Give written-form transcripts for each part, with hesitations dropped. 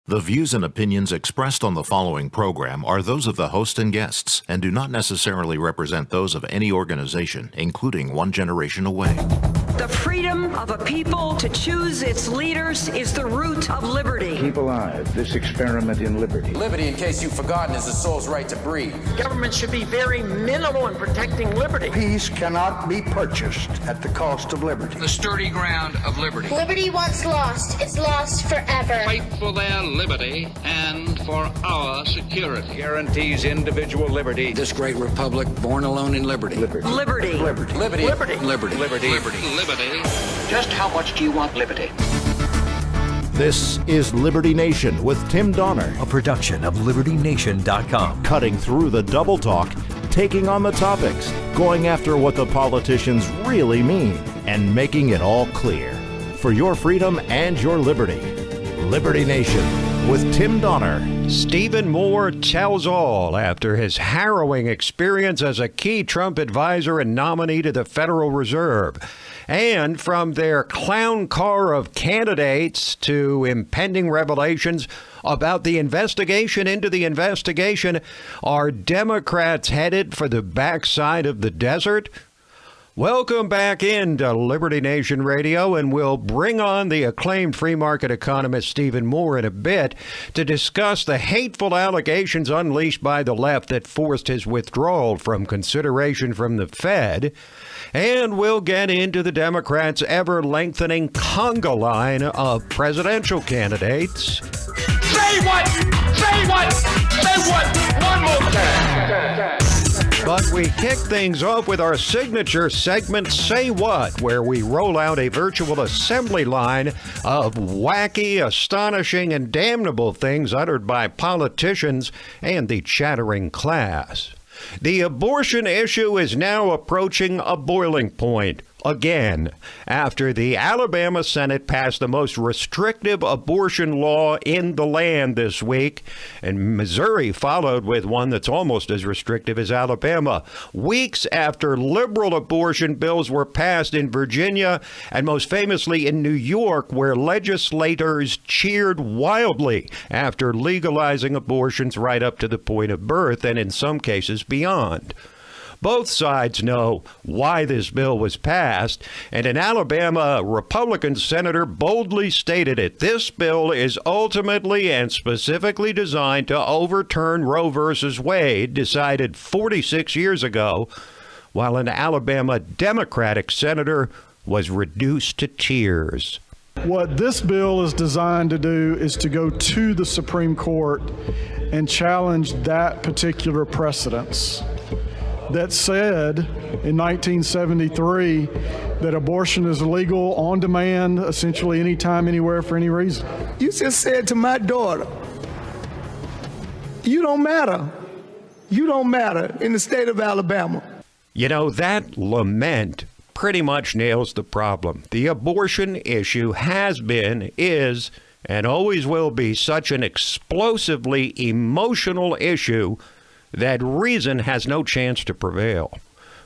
The views and opinions expressed on the following program are those of the host and guests and do not necessarily represent those of any organization, including One Generation Away. The freedom of a people to choose its leaders is the root of liberty. Keep alive this experiment in liberty. Liberty, in case you've forgotten, is the soul's right to breathe. Government should be very minimal in protecting liberty. Peace cannot be purchased at the cost of liberty. The sturdy ground of liberty. Liberty once lost is lost forever. Fight for their liberty and for our security. Guarantees individual liberty. This great republic, born alone in liberty. Liberty. Liberty. Liberty. Liberty. Liberty. Liberty. Liberty. Liberty. Just how much do you want liberty? This is Liberty Nation with Tim Donner, a production of LibertyNation.com. Cutting through the double talk, taking on the topics, going after what the politicians really mean, and making it all clear. For your freedom and your liberty. Liberty Nation with Tim Donner. Stephen Moore tells all after his harrowing experience as a key Trump advisor and nominee to the Federal Reserve. And from their clown car of candidates to impending revelations about the investigation into the investigation, are Democrats headed for the backside of the desert? Welcome back into Liberty Nation Radio, and we'll bring on the acclaimed free market economist Stephen Moore in a bit to discuss the hateful allegations unleashed by the left that forced his withdrawal from consideration from the Fed. And we'll get into the Democrats' ever-lengthening conga line of presidential candidates. Say what? Say what? Say what? One more time. But we kick things off with our signature segment, Say What, where we roll out a virtual assembly line of wacky, astonishing, and damnable things uttered by politicians and the chattering class. The abortion issue is now approaching a boiling point again after the Alabama Senate passed the most restrictive abortion law in the land this week, and Missouri followed with one that's almost as restrictive as Alabama. Weeks after liberal abortion bills were passed in Virginia and most famously in New York, where legislators cheered wildly after legalizing abortions right up to the point of birth and in some cases beyond. Both sides know why this bill was passed, and an Alabama Republican senator boldly stated it. This bill is ultimately and specifically designed to overturn Roe v. Wade, decided 46 years ago, while an Alabama Democratic senator was reduced to tears. What this bill is designed to do is to go to the Supreme Court and challenge that particular precedence that said in 1973 that abortion is legal on demand, essentially anytime, anywhere, for any reason. You just said to my daughter, you don't matter. You don't matter in the state of Alabama. You know, that lament pretty much nails the problem. The abortion issue has been, is, and always will be such an explosively emotional issue that reason has no chance to prevail.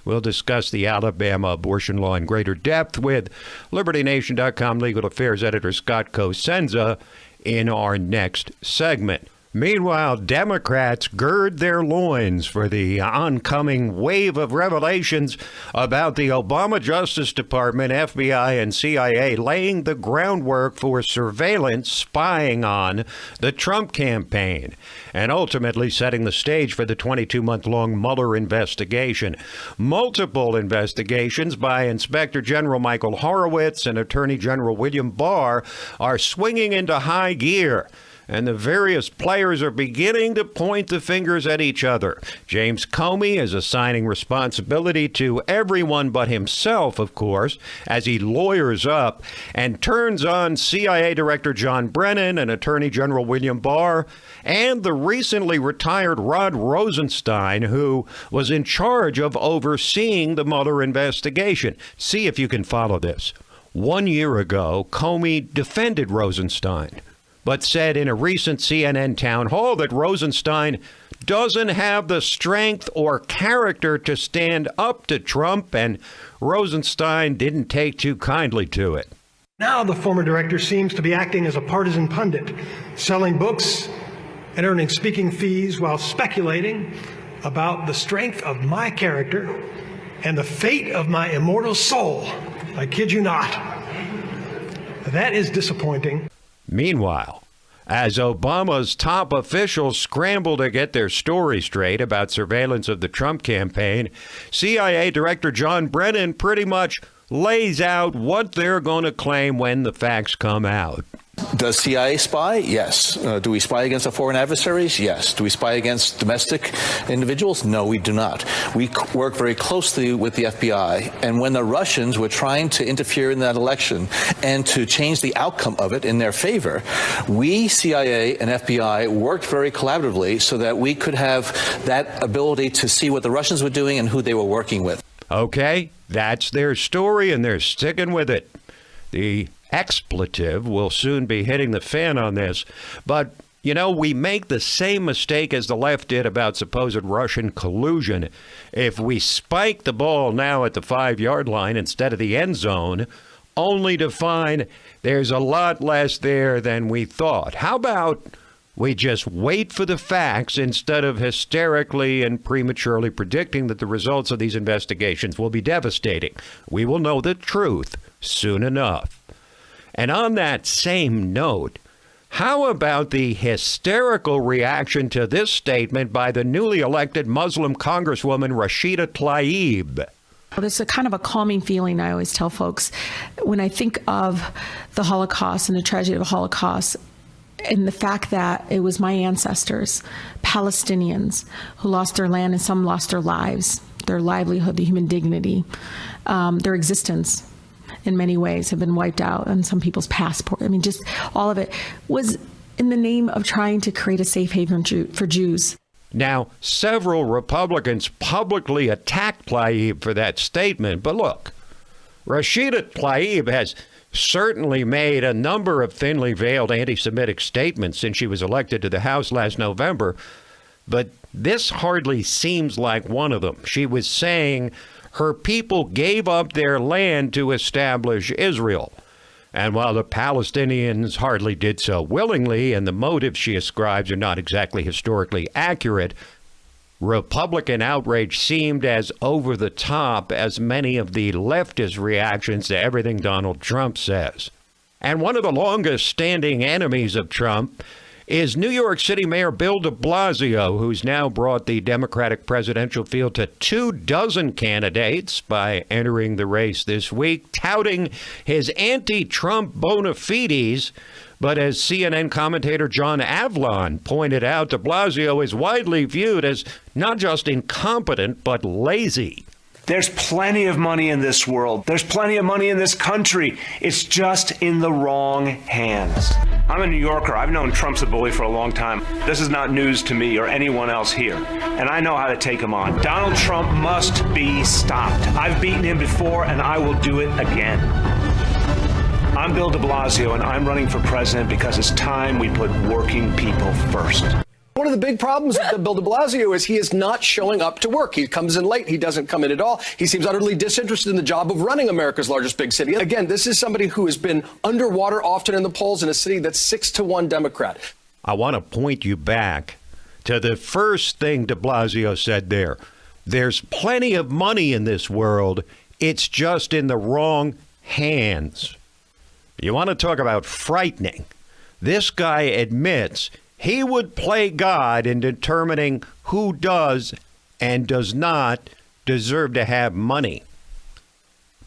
We'll discuss the Alabama abortion law in greater depth with LibertyNation.com legal affairs editor Scott Cosenza in our next segment. Meanwhile, Democrats gird their loins for the oncoming wave of revelations about the Obama Justice Department, FBI, and CIA laying the groundwork for surveillance spying on the Trump campaign and ultimately setting the stage for the 22-month-long Mueller investigation. Multiple investigations by Inspector General Michael Horowitz and Attorney General William Barr are swinging into high gear, and the various players are beginning to point the fingers at each other. James Comey is assigning responsibility to everyone but himself, of course, as he lawyers up and turns on CIA Director John Brennan and Attorney General William Barr and the recently retired Rod Rosenstein, who was in charge of overseeing the Mueller investigation. See if you can follow this. 1 year ago, Comey defended Rosenstein, but said in a recent CNN town hall that Rosenstein doesn't have the strength or character to stand up to Trump, and Rosenstein didn't take too kindly to it. Now the former director seems to be acting as a partisan pundit, selling books and earning speaking fees while speculating about the strength of my character and the fate of my immortal soul. I kid you not. That is disappointing. Meanwhile, as Obama's top officials scramble to get their story straight about surveillance of the Trump campaign, CIA Director John Brennan pretty much lays out what they're going to claim when the facts come out. Does CIA spy? Yes. Do we spy against our foreign adversaries? Yes. Do we spy against domestic individuals? No, we do not. We work very closely with the FBI. And when the Russians were trying to interfere in that election and to change the outcome of it in their favor, we, CIA and FBI, worked very collaboratively so that we could have that ability to see what the Russians were doing and who they were working with. Okay, that's their story, and they're sticking with it. The expletive will soon be hitting the fan on this. But, you know, we make the same mistake as the left did about supposed Russian collusion. If we spike the ball now at the 5-yard line instead of the end zone, only to find there's a lot less there than we thought. How about we just wait for the facts instead of hysterically and prematurely predicting that the results of these investigations will be devastating? We will know the truth soon enough. And on that same note, how about the hysterical reaction to this statement by the newly elected Muslim Congresswoman Rashida Tlaib? There's a kind of a calming feeling, I always tell folks, when I think of the Holocaust and the tragedy of the Holocaust, and the fact that it was my ancestors, Palestinians, who lost their land and some lost their lives, their livelihood, the human dignity, their existence in many ways have been wiped out, and some people's passport. I mean, just all of it was in the name of trying to create a safe haven for Jews. Now, several Republicans publicly attacked Tlaib for that statement, but look, Rashida Tlaib has certainly made a number of thinly veiled anti-Semitic statements since she was elected to the House last November, but this hardly seems like one of them. She was saying her people gave up their land to establish Israel. And while the Palestinians hardly did so willingly, and the motives she ascribes are not exactly historically accurate, Republican outrage seemed as over the top as many of the leftist reactions to everything Donald Trump says. And one of the longest standing enemies of Trump is New York City Mayor Bill de Blasio, who's now brought the Democratic presidential field to 24 candidates by entering the race this week, touting his anti-Trump bona fides. But as CNN commentator John Avlon pointed out, de Blasio is widely viewed as not just incompetent, but lazy. There's plenty of money in this world. There's plenty of money in this country. It's just in the wrong hands. I'm a New Yorker. I've known Trump's a bully for a long time. This is not news to me or anyone else here. And I know how to take him on. Donald Trump must be stopped. I've beaten him before, and I will do it again. I'm Bill de Blasio, and I'm running for president because it's time we put working people first. One of the big problems with Bill de Blasio is he is not showing up to work. He comes in late. He doesn't come in at all. He seems utterly disinterested in the job of running America's largest big city. Again, this is somebody who has been underwater often in the polls in a city that's 6-1 Democrat. I want to point you back to the first thing de Blasio said there. There's plenty of money in this world. It's just in the wrong hands. You want to talk about frightening? This guy admits he would play God in determining who does and does not deserve to have money.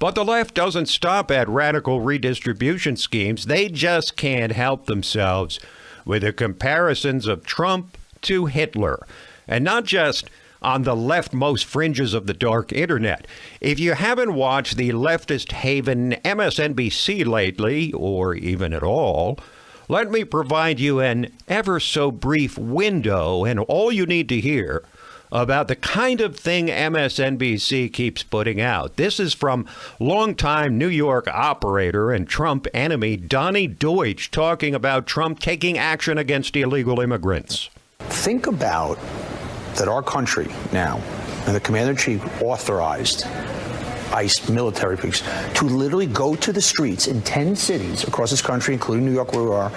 But the left doesn't stop at radical redistribution schemes. They just can't help themselves with the comparisons of Trump to Hitler. And not just on the leftmost fringes of the dark internet. If you haven't watched the leftist haven MSNBC lately, or even at all, let me provide you an ever so brief window and all you need to hear about the kind of thing MSNBC keeps putting out. This is from longtime New York operator and Trump enemy Donnie Deutsch talking about Trump taking action against illegal immigrants. Think about that our country now, and the commander-in-chief authorized ICE military police, to literally go to the streets in 10 cities across this country, including New York where we are,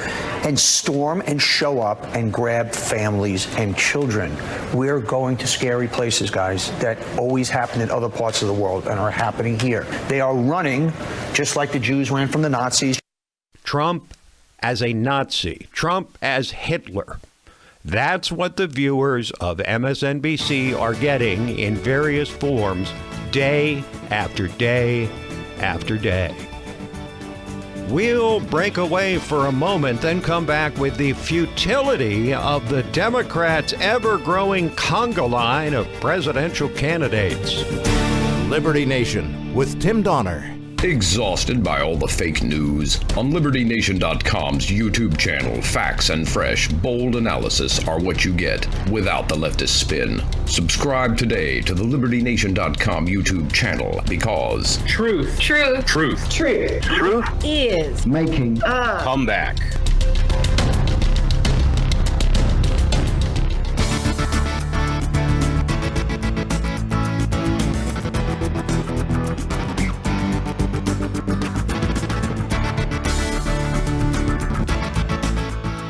and storm and show up and grab families and children. We're going to scary places, guys, that always happen in other parts of the world and are happening here. They are running just like the Jews ran from the Nazis. Trump as a Nazi, Trump as Hitler. That's what the viewers of MSNBC are getting in various forms day after day after day. We'll break away for a moment, then come back with the futility of the Democrats' ever-growing conga line of presidential candidates. Liberty Nation with Tim Donner. Exhausted by all the fake news? On LibertyNation.com's YouTube channel, facts and fresh, bold analysis are what you get without the leftist spin. Subscribe today to the LibertyNation.com YouTube channel because truth is making a comeback.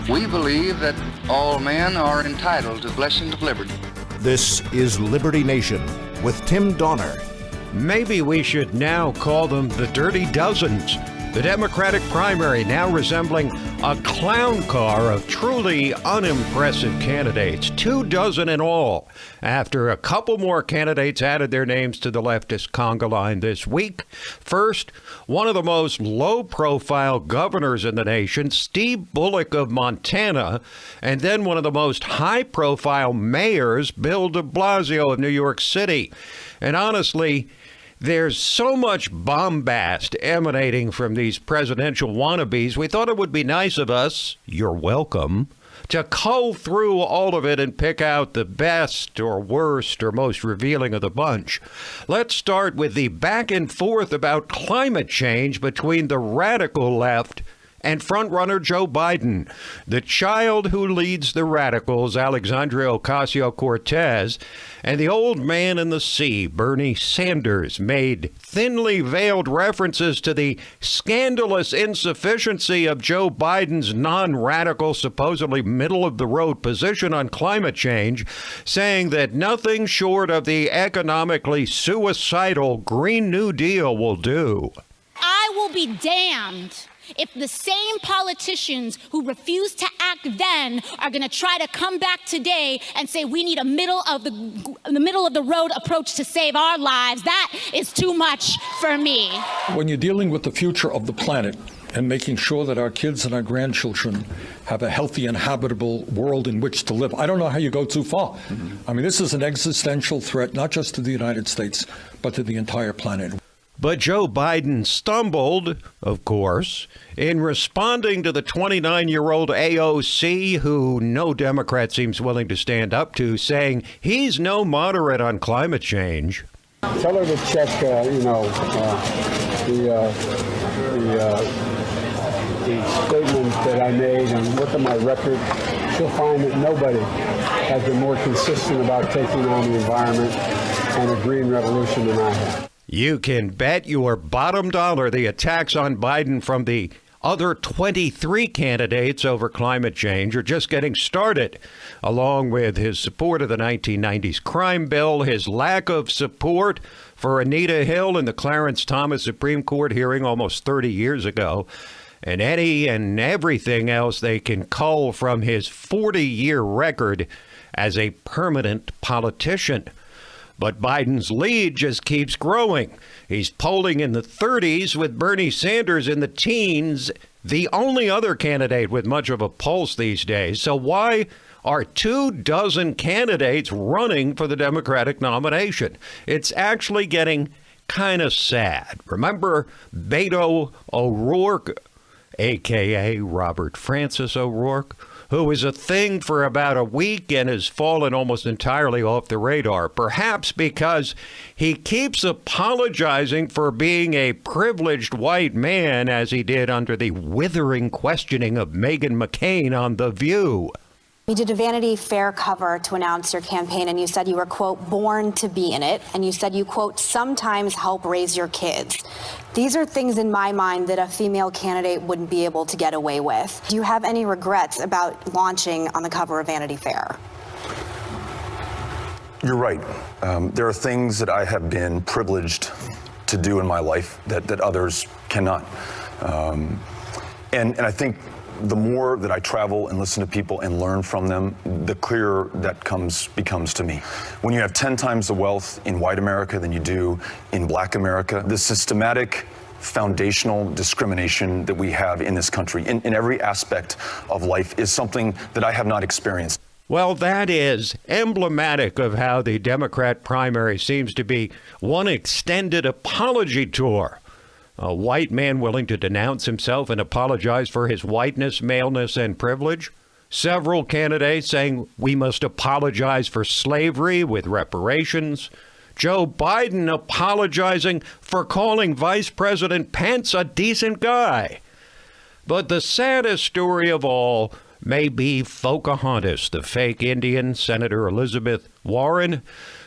We believe that all men are entitled to blessings of liberty. This is Liberty Nation with Tim Donner. Maybe we should now call them the Dirty Dozens. The Democratic primary now resembling a clown car of truly unimpressive candidates, 24 in all, after a couple more candidates added their names to the leftist conga line this week. First, one of the most low-profile governors in the nation, Steve Bullock of Montana, and then one of the most high-profile mayors, Bill de Blasio of New York City. And honestly, there's so much bombast emanating from these presidential wannabes, we thought it would be nice of us, you're welcome, to cull through all of it and pick out the best or worst or most revealing of the bunch. Let's start with the back and forth about climate change between the radical left and frontrunner Joe Biden. The child who leads the radicals, Alexandria Ocasio-Cortez, and the old man in the sea, Bernie Sanders, made thinly veiled references to the scandalous insufficiency of Joe Biden's non-radical, supposedly middle-of-the-road position on climate change, saying that nothing short of the economically suicidal Green New Deal will do. I will be damned if the same politicians who refused to act then are going to try to come back today and say we need a middle of the road approach to save our lives. That is too much for me. When you're dealing with the future of the planet and making sure that our kids and our grandchildren have a healthy and habitable world in which to live, I don't know how you go too far. I mean, this is an existential threat, not just to the United States, but to the entire planet. But Joe Biden stumbled, of course, in responding to the 29-year-old AOC, who no Democrat seems willing to stand up to, saying he's no moderate on climate change. Tell her to check, the statement that I made and look at my record. She'll find that nobody has been more consistent about taking on the environment and a green revolution than I have. You can bet your bottom dollar the attacks on Biden from the other 23 candidates over climate change are just getting started, along with his support of the 1990s crime bill, his lack of support for Anita Hill in the Clarence Thomas Supreme Court hearing almost 30 years ago, and any and everything else they can cull from his 40-year record as a permanent politician. But Biden's lead just keeps growing. He's polling in the 30s with Bernie Sanders in the teens, the only other candidate with much of a pulse these days. So why are 24 candidates running for the Democratic nomination? It's actually getting kind of sad. Remember Beto O'Rourke, a.k.a. Robert Francis O'Rourke, who was a thing for about a week and has fallen almost entirely off the radar, perhaps because he keeps apologizing for being a privileged white man, as he did under the withering questioning of Meghan McCain on The View. You did a Vanity Fair cover to announce your campaign, and you said you were, quote, born to be in it, and you said you, quote, sometimes help raise your kids. These are things in my mind that a female candidate wouldn't be able to get away with. Do you have any regrets about launching on the cover of Vanity Fair? You're right. There are things that I have been privileged to do in my life that others cannot. And I think the more that I travel and listen to people and learn from them, the clearer that becomes to me. When you have 10 times the wealth in white America than you do in black America, the systematic foundational discrimination that we have in this country, in every aspect of life, is something that I have not experienced. Well, that is emblematic of how the Democrat primary seems to be one extended apology tour. A white man willing to denounce himself and apologize for his whiteness, maleness, and privilege. Several candidates saying we must apologize for slavery with reparations. Joe Biden apologizing for calling Vice President Pence a decent guy. But the saddest story of all may be Pocahontas, the fake Indian, Senator Elizabeth Warren,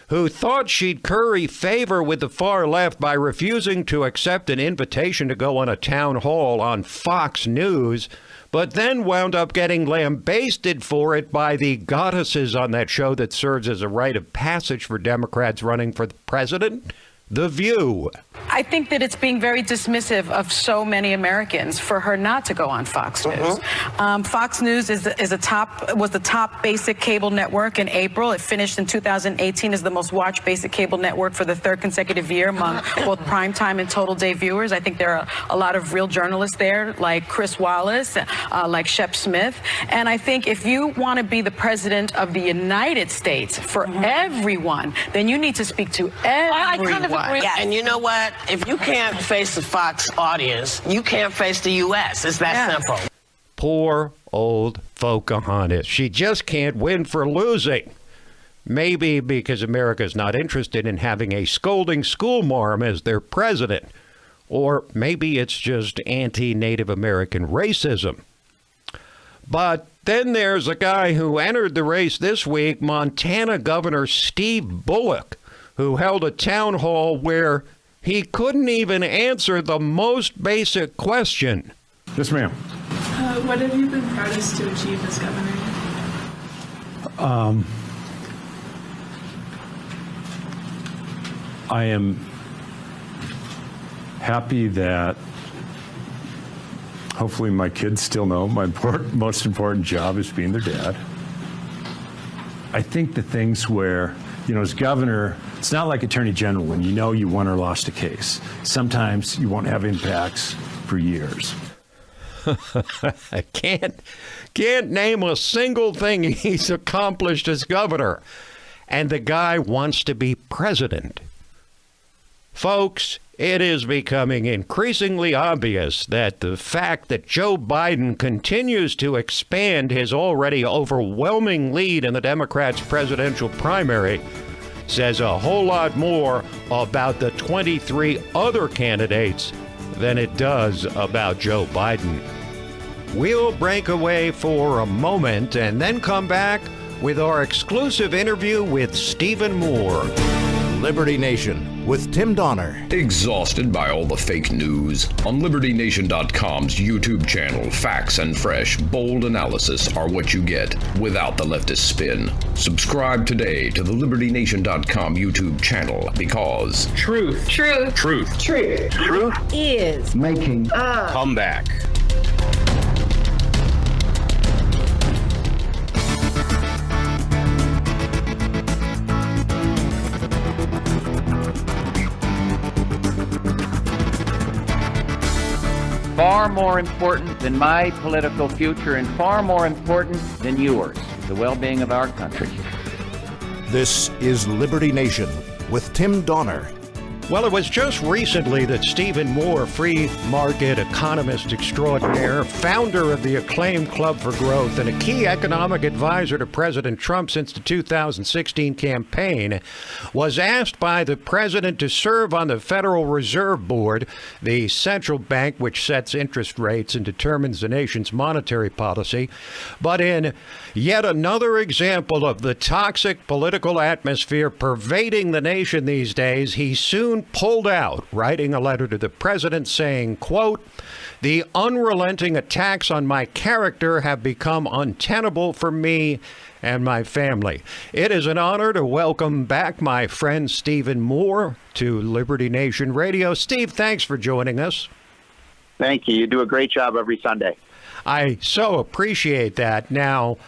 who thought she'd curry favor with the far left by refusing to accept an invitation to go on a town hall on Fox News, but then wound up getting lambasted for it by the goddesses on that show that serves as a rite of passage for Democrats running for president, The View. I think that it's being very dismissive of so many Americans for her not to go on Fox News. Fox News was the top basic cable network in April. It finished in 2018 as the most watched basic cable network for the third consecutive year among both primetime and total day viewers. I think there are a lot of real journalists there, like Chris Wallace, like Shep Smith. And I think if you want to be the president of the United States for everyone, then you need to speak to everyone. I kind of agree. Yeah. And you know what? If you can't face the Fox audience, you can't face the U.S. It's that simple. Poor old Pocahontas. She just can't win for losing. Maybe because America's not interested in having a scolding schoolmarm as their president. Or maybe it's just anti-Native American racism. But then there's a guy who entered the race this week, Montana Governor Steve Bullock, who held a town hall where he couldn't even answer the most basic question. Yes, ma'am. What have you been proudest to achieve as governor? I am happy that hopefully my kids still know my most important job is being their dad. I think the things where, as governor, it's not like attorney general when you know you won or lost a case. Sometimes you won't have impacts for years. I can't name a single thing he's accomplished as governor. And the guy wants to be president. Folks, it is becoming increasingly obvious that the fact that Joe Biden continues to expand his already overwhelming lead in the Democrats' presidential primary says a whole lot more about the 23 other candidates than it does about Joe Biden. We'll break away for a moment and then come back with our exclusive interview with Stephen Moore. Liberty Nation with Tim Donner. Exhausted by all the fake news? On LibertyNation.com's YouTube channel, facts and fresh, bold analysis are what you get without the leftist spin. Subscribe today to the LibertyNation.com YouTube channel because Truth is making a comeback. Far more important than my political future and far more important than yours, the well-being of our country. This is Liberty Nation with Tim Donner. Well, it was just recently that Stephen Moore, free market economist extraordinaire, founder of the acclaimed Club for Growth, and a key economic advisor to President Trump since the 2016 campaign, was asked by the president to serve on the Federal Reserve Board, the central bank which sets interest rates and determines the nation's monetary policy. But in yet another example of the toxic political atmosphere pervading the nation these days, he soon pulled out, writing a letter to the president saying, quote, "The unrelenting attacks on my character have become untenable for me and my family." It is an honor to welcome back my friend Stephen Moore to Liberty Nation Radio. Steve, thanks for joining us. Thank you. You do a great job every Sunday. I so appreciate that. Now,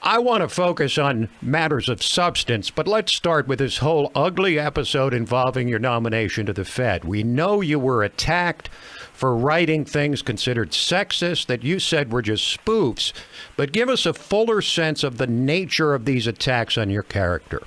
I want to focus on matters of substance, but let's start with this whole ugly episode involving your nomination to the Fed. We know you were attacked for writing things considered sexist that you said were just spoofs, but give us a fuller sense of the nature of these attacks on your character.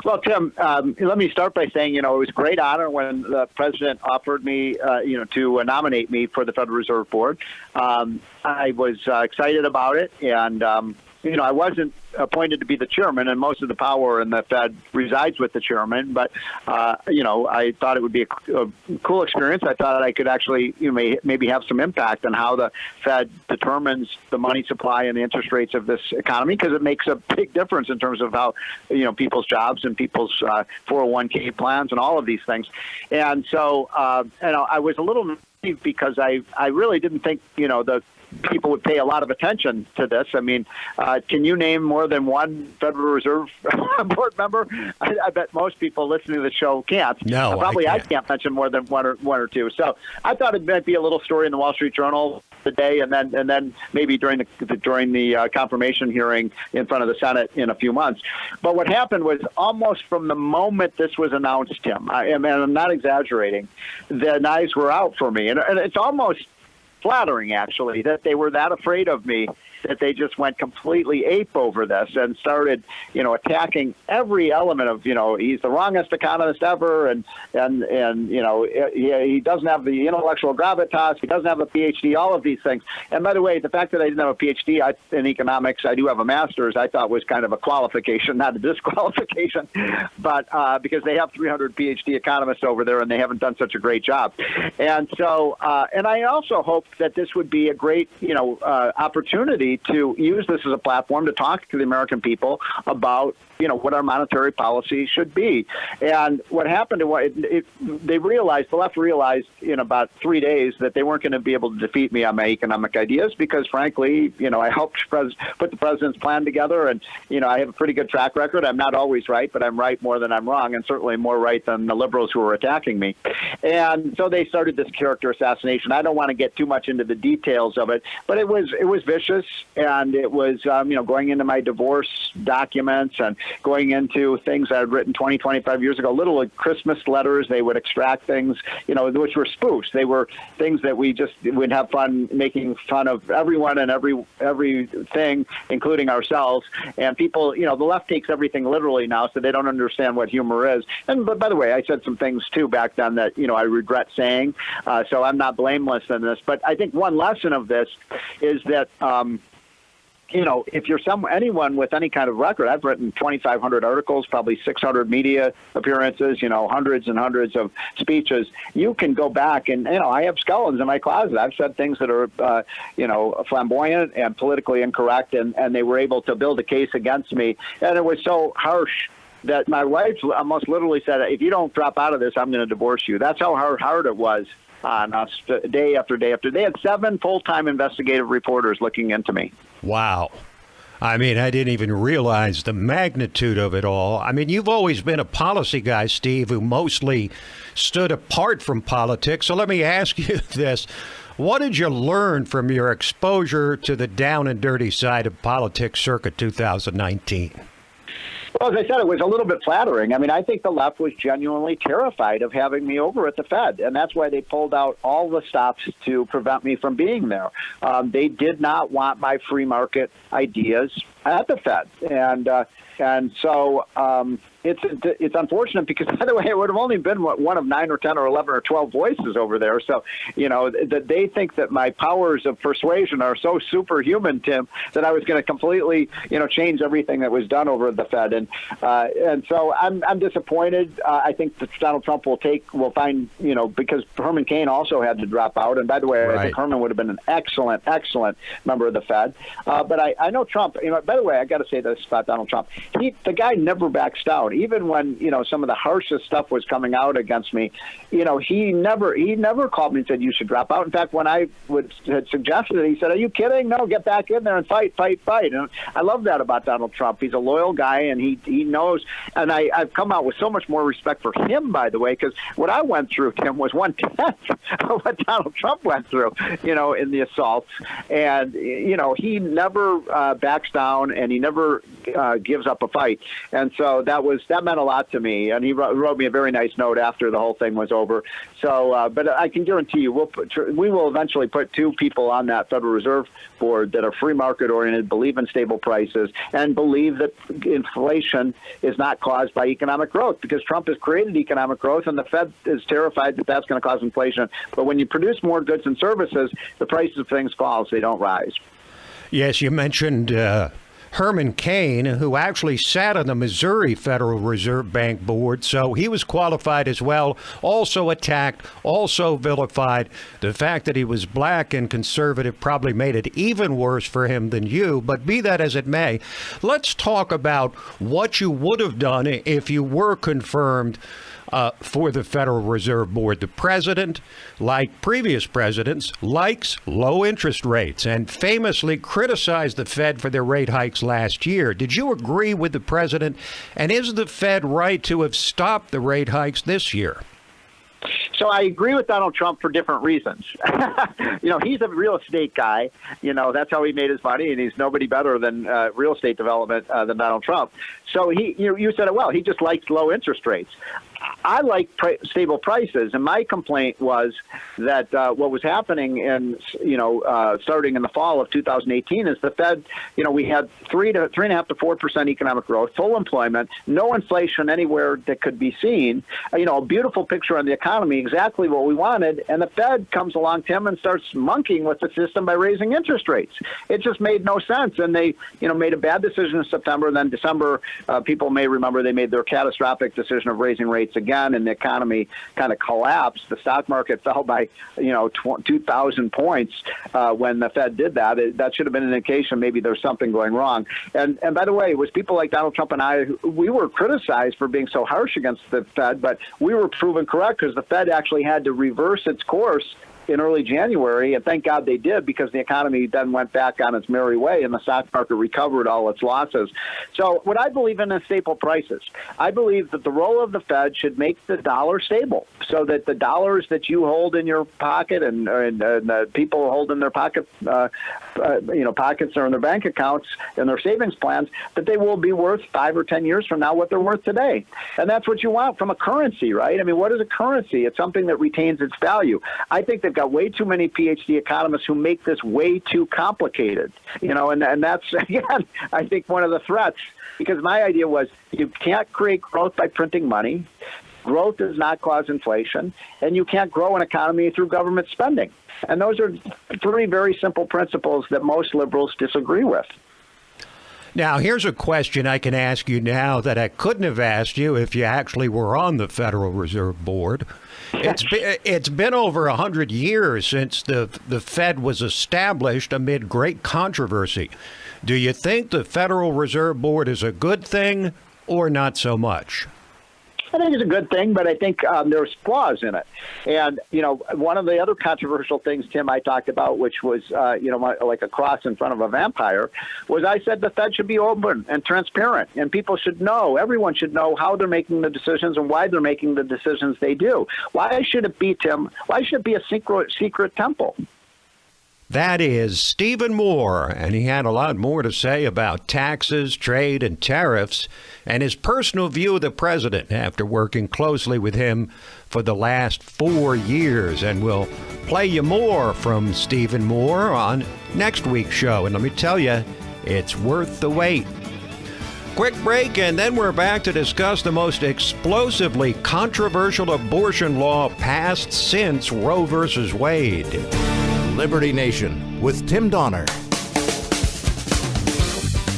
Well, Tim, let me start by saying, it was a great honor when the president offered me, to nominate me for the Federal Reserve Board. I was excited about it, and I wasn't appointed to be the chairman, and most of the power in the Fed resides with the chairman. But, I thought it would be a cool experience. I thought I could actually maybe have some impact on how the Fed determines the money supply and the interest rates of this economy, because it makes a big difference in terms of how, people's jobs and people's 401k plans and all of these things. And so, I was a little naive because I really didn't think, the people would pay a lot of attention to this. I mean, can you name more than one Federal Reserve Board member? I bet most people listening to the show can't. No, probably I can't mention more than one or two. So I thought it might be a little story in the Wall Street Journal today, and then maybe during the confirmation hearing in front of the Senate in a few months. But what happened was almost from the moment this was announced, Tim, and I'm not exaggerating, the knives were out for me, and it's almost flattering, actually, that they were that afraid of me that they just went completely ape over this and started, attacking every element of, he's the wrongest economist ever, and he doesn't have the intellectual gravitas, he doesn't have a PhD, all of these things. And by the way, the fact that I didn't have a PhD in economics, I do have a master's, I thought was kind of a qualification, not a disqualification, but because they have 300 PhD economists over there and they haven't done such a great job. And so, and I also hoped that this would be a great, opportunity to use this as a platform to talk to the American people about, what our monetary policy should be. And what happened, the left realized in about 3 days that they weren't going to be able to defeat me on my economic ideas because, frankly, I helped put the president's plan together, and, I have a pretty good track record. I'm not always right, but I'm right more than I'm wrong, and certainly more right than the liberals who were attacking me. And so they started this character assassination. I don't want to get too much into the details of it, but it was vicious, and it was, going into my divorce documents and going into things I had written 20, 25 years ago, little Christmas letters. They would extract things, which were spoofs. They were things that we just would have fun making fun of everyone and everything, including ourselves. And people, the left takes everything literally now, so they don't understand what humor is. And but by the way, I said some things too back then that, I regret saying. So I'm not blameless in this. But I think one lesson of this is that, if you're anyone with any kind of record, I've written 2,500 articles, probably 600 media appearances, hundreds and hundreds of speeches. You can go back and, I have skeletons in my closet. I've said things that are, flamboyant and politically incorrect, and they were able to build a case against me. And it was so harsh that my wife almost literally said, if you don't drop out of this, I'm going to divorce you. That's how hard it was on us day after day after day. They had 7 full-time investigative reporters looking into me. Wow. I mean, I didn't even realize the magnitude of it all. I mean, you've always been a policy guy, Steve, who mostly stood apart from politics. So let me ask you this. What did you learn from your exposure to the down and dirty side of politics circa 2019? Well, as I said, it was a little bit flattering. I mean, I think the left was genuinely terrified of having me over at the Fed, and that's why they pulled out all the stops to prevent me from being there. They did not want my free market ideas at the Fed, and so it's unfortunate because, by the way, it would have only been one of 9 or 10 or 11 or 12 voices over there. So, that they think that my powers of persuasion are so superhuman, Tim, that I was going to completely, change everything that was done over at the Fed. And so I'm disappointed. I think that Donald Trump will find, because Herman Cain also had to drop out. And by the way, I think Herman would have been an excellent member of the Fed. But I know Trump, by the way, I got to say this about Donald Trump. The guy never backs down. Even when, some of the harshest stuff was coming out against me, he never called me and said, you should drop out. In fact, when I had suggested it, he said, are you kidding? No, get back in there and fight. And I love that about Donald Trump. He's a loyal guy, and he knows. And I've come out with so much more respect for him, by the way, because what I went through, Tim, was 1/10 of what Donald Trump went through, in the assaults. And, he never backs down, and he never gives up a fight. And so that meant a lot to me. And he wrote me a very nice note after the whole thing was over. So, but I can guarantee you, we will eventually put 2 people on that Federal Reserve Board that are free market oriented, believe in stable prices, and believe that inflation is not caused by economic growth, because Trump has created economic growth, and the Fed is terrified that that's going to cause inflation. But when you produce more goods and services, the prices of things fall, so they don't rise. Yes, you mentioned Herman Cain, who actually sat on the Missouri Federal Reserve Bank board, so he was qualified as well, also attacked, also vilified. The fact that he was black and conservative probably made it even worse for him than you, but be that as it may, let's talk about what you would have done if you were confirmed for the Federal Reserve Board. The president, like previous presidents, likes low interest rates and famously criticized the Fed for their rate hikes last year. Did you agree with the president? And is the Fed right to have stopped the rate hikes this year? So I agree with Donald Trump for different reasons. He's a real estate guy. That's how he made his money, and he's nobody better than real estate development than Donald Trump. So you said it well. He just likes low interest rates. I like stable prices, and my complaint was that what was happening starting in the fall of 2018 is the Fed, we had 3.5 to 4% economic growth, full employment, no inflation anywhere that could be seen, a beautiful picture on the economy, exactly what we wanted, and the Fed comes along, Tim, and starts monkeying with the system by raising interest rates. It just made no sense, and they, made a bad decision in September, and then December, people may remember they made their catastrophic decision of raising rates again, and the economy kind of collapsed. The stock market fell by 2,000 points when the Fed did that. That should have been an indication maybe there's something going wrong. And by the way, it was people like Donald Trump and I, we were criticized for being so harsh against the Fed, but we were proven correct because the Fed actually had to reverse its course in early January, and thank God they did, because the economy then went back on its merry way and the stock market recovered all its losses. So what I believe in is stable prices. I believe that the role of the Fed should make the dollar stable, so that the dollars that you hold in your pocket and people hold in their pockets or in their bank accounts and their savings plans, that they will be worth 5 or 10 years from now what they're worth today. And that's what you want from a currency, right? I mean, what is a currency? It's something that retains its value. I think they've got way too many PhD economists who make this way too complicated, and that's, again, I think one of the threats, because my idea was you can't create growth by printing money. Growth does not cause inflation, and you can't grow an economy through government spending. And those are 3 very simple principles that most liberals disagree with. Now, here's a question I can ask you now that I couldn't have asked you if you actually were on the Federal Reserve Board. It's been over 100 years since the Fed was established amid great controversy. Do you think the Federal Reserve Board is a good thing or not so much? I think it's a good thing, but I think there's flaws in it. And, one of the other controversial things, Tim, I talked about, which was, like a cross in front of a vampire, was I said the Fed should be open and transparent, and people should know, everyone should know how they're making the decisions and why they're making the decisions they do. Why should it be, Tim? Why should it be a secret temple? That is Stephen Moore, and he had a lot more to say about taxes, trade, and tariffs, and his personal view of the president after working closely with him for the last 4 years. And we'll play you more from Stephen Moore on next week's show. And let me tell you, It's worth the wait. Quick break, and then we're back to discuss the most explosively controversial abortion law passed since Roe versus Wade. Liberty Nation with Tim Donner.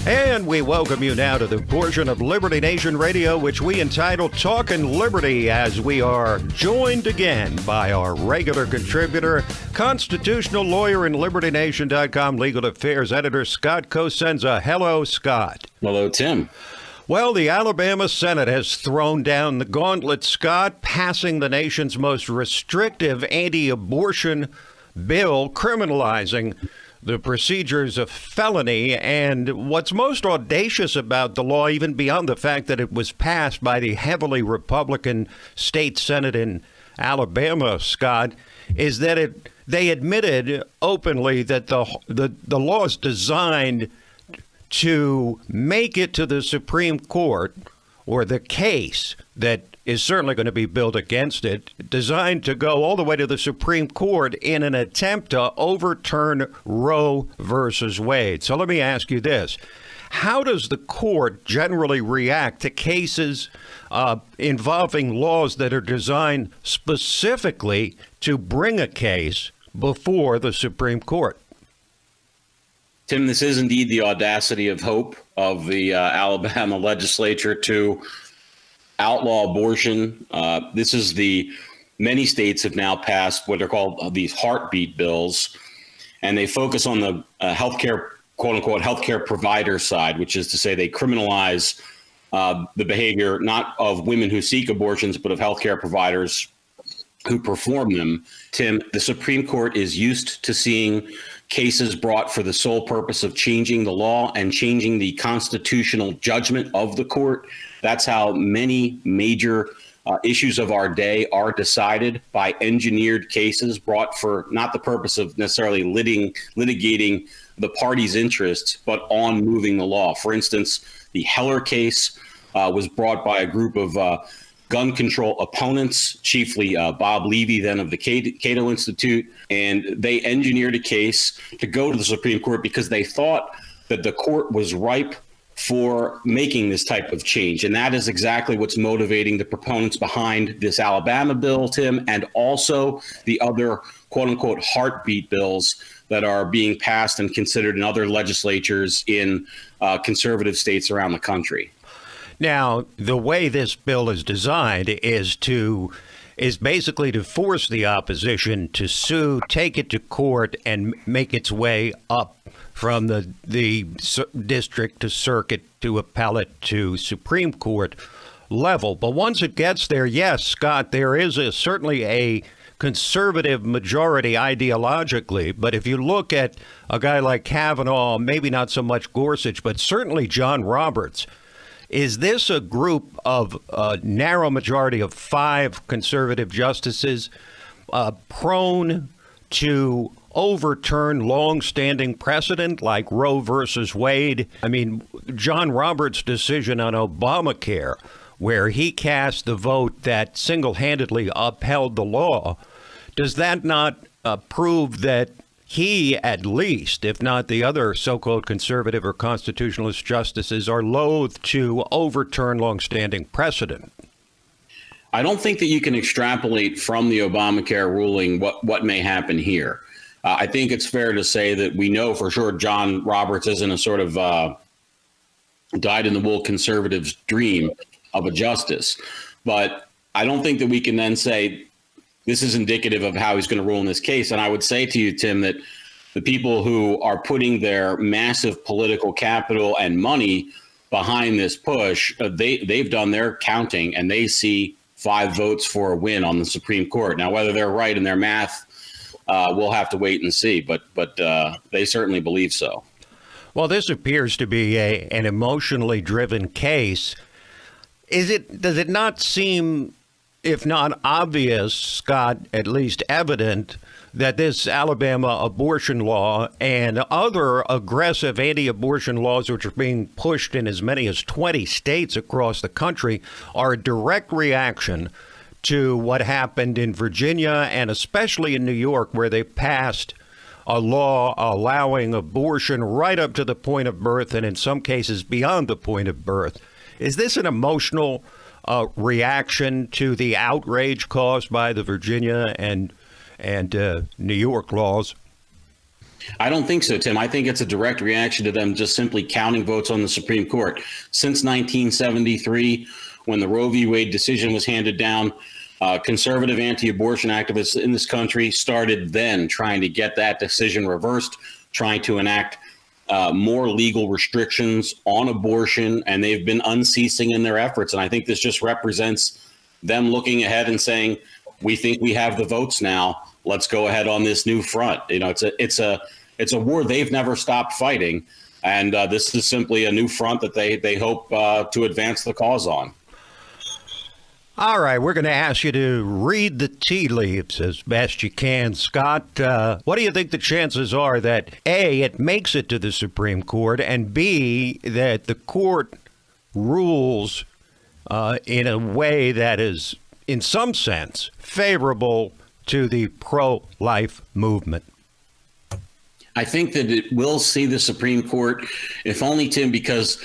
And we welcome you now to the portion of Liberty Nation Radio, which we entitle Talkin' Liberty, as we are joined again by our regular contributor, constitutional lawyer and LibertyNation.com legal affairs editor, Scott Cosenza. Hello, Scott. Hello, Tim. Well, the Alabama Senate has thrown down the gauntlet, Scott, passing the nation's most restrictive anti-abortion bill, criminalizing the procedures of felony. And what's most audacious about the law, even beyond the fact that it was passed by the heavily Republican state Senate in Alabama, Scott, is that they admitted openly that the law is designed to make it to the Supreme Court, or the case that is certainly going to be built against it, designed to go all the way to the Supreme Court in an attempt to overturn Roe versus Wade. So let me ask you this. How does the court generally react to cases involving laws that are designed specifically to bring a case before the Supreme Court? Tim, this is indeed the audacity of hope of the Alabama legislature to outlaw abortion. This is many states have now passed what are called these heartbeat bills, and they focus on the healthcare, quote unquote, healthcare provider side, which is to say they criminalize the behavior not of women who seek abortions, but of healthcare providers who perform them. Tim, the Supreme Court is used to seeing cases brought for the sole purpose of changing the law and changing the constitutional judgment of the court. That's how many major issues of our day are decided, by engineered cases brought for not the purpose of necessarily litigating the party's interests, but on moving the law. For instance, the Heller case was brought by a group of gun control opponents, chiefly Bob Levy, then of the Cato Institute, and they engineered a case to go to the Supreme Court because they thought that the court was ripe for making this type of change. And that is exactly what's motivating the proponents behind this Alabama bill, Tim, and also the other quote unquote heartbeat bills that are being passed and considered in other legislatures in conservative states around the country. Now, the way this bill is designed is basically to force the opposition to sue, take it to court, and make its way up from the district to circuit to appellate to Supreme Court level. But once it gets there, yes, Scott, there is certainly a conservative majority ideologically. But if you look at a guy like Kavanaugh, maybe not so much Gorsuch, but certainly John Roberts, is this a group of a narrow majority of 5 conservative justices prone to overturn long-standing precedent like Roe versus Wade? I mean, John Roberts' decision on Obamacare, where he cast the vote that single-handedly upheld the law, does that not prove that he, at least, if not the other so-called conservative or constitutionalist justices, are loath to overturn long-standing precedent? I don't think that you can extrapolate from the Obamacare ruling what may happen here. I think it's fair to say that we know for sure John Roberts isn't a sort of dyed-in-the-wool conservative's dream of a justice. But I don't think that we can then say this is indicative of how he's going to rule in this case. And I would say to you, Tim, that the people who are putting their massive political capital and money behind this push, they've done their counting and they see 5 votes for a win on the Supreme Court. Now, whether they're right in their math, we'll have to wait and see. But they certainly believe so. Well, this appears to be an emotionally driven case. Does it not seem, if not obvious, Scott, at least evident, that this Alabama abortion law and other aggressive anti-abortion laws, which are being pushed in as many as 20 states across the country, are a direct reaction to what happened in Virginia and especially in New York, where they passed a law allowing abortion right up to the point of birth and in some cases beyond the point of birth. Is this an emotional reaction to the outrage caused by the Virginia and New York laws? I don't think so, Tim. I think it's a direct reaction to them just simply counting votes on the Supreme Court. Since 1973, when the Roe v. Wade decision was handed down, conservative anti-abortion activists in this country started then trying to get that decision reversed, trying to enact more legal restrictions on abortion, and they've been unceasing in their efforts. And I think this just represents them looking ahead and saying, we think we have the votes now. Let's go ahead on this new front. You know, it's a war they've never stopped fighting, and this is simply a new front that they hope to advance the cause on. All right, we're going to ask you to read the tea leaves as best you can, Scott. What do you think the chances are that A, it makes it to the Supreme Court, and B, that the court rules in a way that is, in some sense, favorable to the pro-life movement? I think that it will see the Supreme Court, if only, Tim, because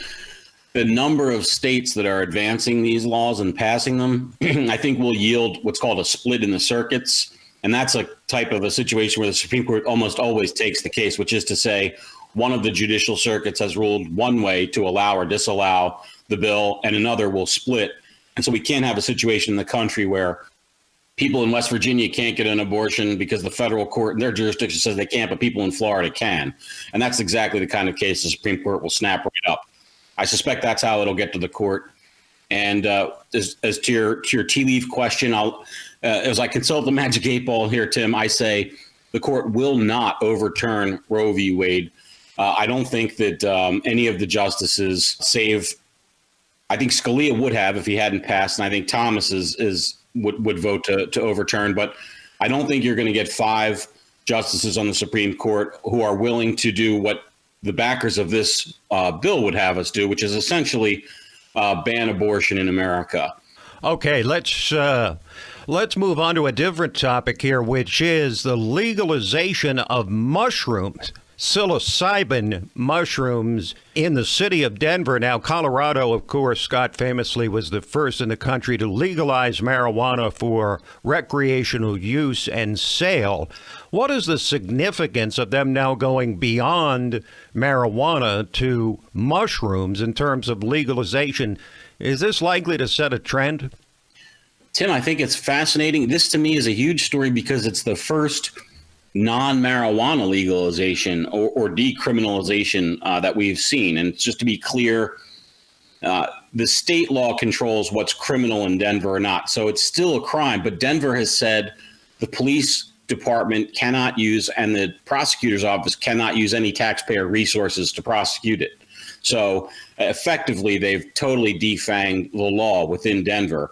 the number of states that are advancing these laws and passing them, I think will yield what's called a split in the circuits. And that's a type of a situation where the Supreme Court almost always takes the case, which is to say one of the judicial circuits has ruled one way to allow or disallow the bill, and another will split. And so we can't have a situation in the country where people in West Virginia can't get an abortion because the federal court in their jurisdiction says they can't, but people in Florida can. And that's exactly the kind of case the Supreme Court will snap right up. I suspect that's how it'll get to the court. And as to your tea leaf question, as I consult the magic 8 ball here, Tim, I say the court will not overturn Roe v. Wade. I don't think that any of the justices, save I think Scalia would have if he hadn't passed, and I think Thomas would vote to overturn. But I don't think you're going to get 5 justices on the Supreme Court who are willing to do what the backers of this bill would have us do, which is essentially ban abortion in America. Okay, let's move on to a different topic here, which is the legalization of mushrooms, psilocybin mushrooms in the city of Denver. Now, Colorado, of course, Scott famously was the first in the country to legalize marijuana for recreational use and sale. What is the significance of them now going beyond marijuana to mushrooms in terms of legalization? Is this likely to set a trend? Tim, I think it's fascinating. This to me is a huge story because it's the first non-marijuana legalization or decriminalization that we've seen. And just to be clear, the state law controls what's criminal in Denver or not. So it's still a crime. But Denver has said the police department cannot use and the prosecutor's office cannot use any taxpayer resources to prosecute it. So effectively, they've totally defanged the law within Denver.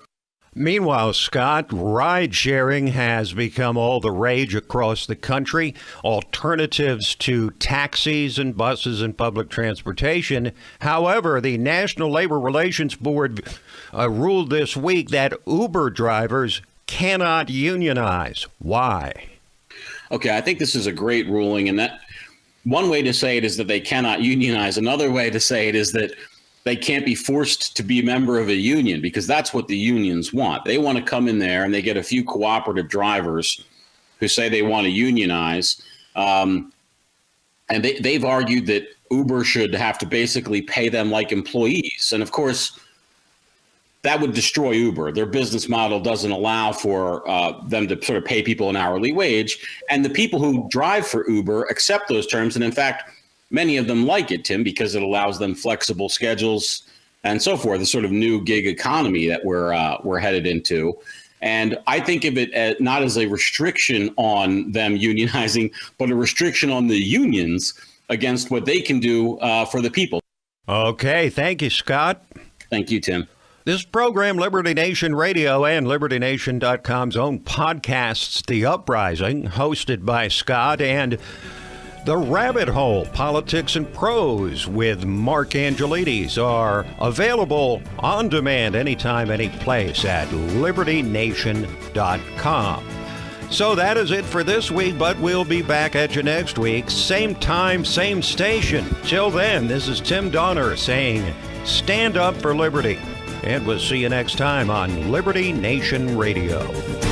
Meanwhile, Scott, ride-sharing has become all the rage across the country. Alternatives to taxis and buses and public transportation. However, the National Labor Relations Board ruled this week that Uber drivers cannot unionize. Why? Okay, I think this is a great ruling, and that one way to say it is that they cannot unionize. Another way to say it is that they can't be forced to be a member of a union, because that's what the unions want. They want to come in there and they get a few cooperative drivers who say they want to unionize. And they've argued that Uber should have to basically pay them like employees. And of course, that would destroy Uber. Their business model doesn't allow for them to sort of pay people an hourly wage. And the people who drive for Uber accept those terms. And in fact, many of them like it, Tim, because it allows them flexible schedules and so forth, the sort of new gig economy that we're headed into. And I think of it as not as a restriction on them unionizing, but a restriction on the unions against what they can do for the people. Okay. Thank you, Scott. Thank you, Tim. This program, Liberty Nation Radio and LibertyNation.com's own podcasts, The Uprising, hosted by Scott, and The Rabbit Hole, Politics and Prose with Mark Angelides, are available on demand anytime, any place at LibertyNation.com. So that is it for this week, but we'll be back at you next week. Same time, same station. Till then, this is Tim Donner saying, stand up for liberty. And we'll see you next time on Liberty Nation Radio.